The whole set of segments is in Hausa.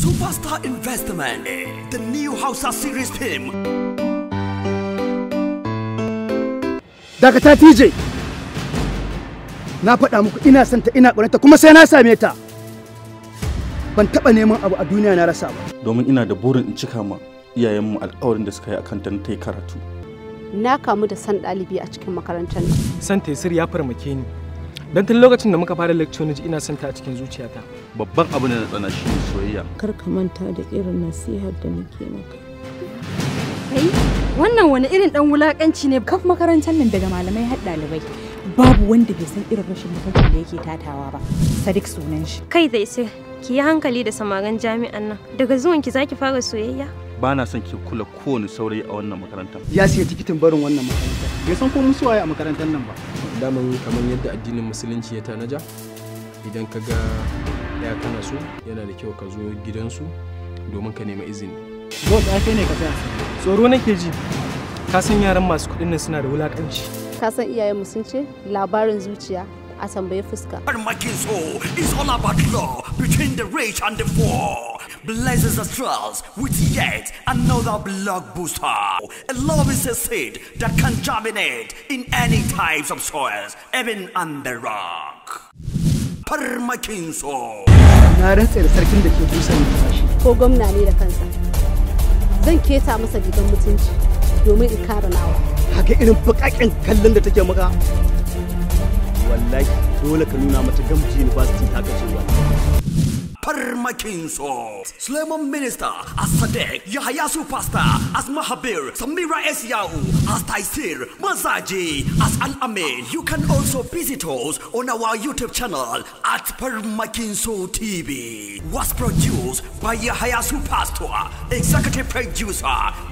Superstar Investment, the new Hausa series film. Dakata TJ, na faɗa muku ina son ta ina ƙaunarta kuma sai na same ta. Ban taɓa neman abu a duniya na rasa ba. Domin ina da burin in cika ma iyayenmu alƙawarin da suka yi akan ta yi karatu. Na kamu da san ɗalibi a cikin makarantar nan. San Tesir ya farmake ni. Dan tun lokacin da muka fara lecture ina son ta a cikin zuciyata. Babban abu ne na tsana shi ne soyayya. Kar ka manta da irin nasihar da nake maka. Kai, wannan wani irin dan wulakanci ne kaf makarantar nan daga malamai har ɗalibai. Babu wanda bai san irin rashin mutuncin da yake tatawa ba. Sadiq sunan shi. Kai dai sai ki yi hankali da samaran jami'an nan. Daga zuwan ki zaki fara soyayya? Ba na son ki kula kowane saurayi a wannan makarantar. Ya siya tikitin barin wannan makarantar. Bai san ko musu waye a makarantar nan ba. Daman kamar yadda addinin musulunci ya tanaja, idan ka ga ya kana so yana da kyau ka zo gidansu domin ka nema izini. Zo tsafe ne ka tsaya. Tsoro nake ji. Ka san yaran masu kuɗin nan suna da wulakanci. Ka san iyayenmu sun ce labarin zuciya a tambaye fuska. Farmakin is all about law between the rich and the poor. Blesses the trust with yet another blockbuster. A love is a seed that can germinate in any types of soils, even on the rock. Farmakin Na rantsa da sarkin da ke busa numfashi. Ko gwamna ne da kansa. Zan keta masa gidan mutunci domin in kare nawa. Haka irin bakakken kallon da take maka. Wallahi dole ka nuna mata Gamji University ta kace wallahi. Farmakin Suleiman Minister as Sadek, Yahya Superstar as Mahabir, Samira Esiau as Taisir, Mazaji as Al-Amin. You can also visit us on our YouTube channel at Farmakin TV. Was produced by Yahya Superstar, executive producer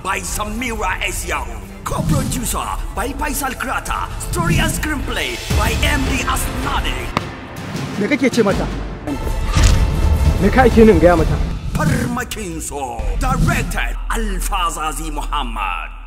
by Samira Esiau, co-producer by Faisal Krata, story and screenplay by MD Asnadi. Me kake ce mata? Me ka ake nin gaya mata? Farmakin directed Alfazazi Muhammad.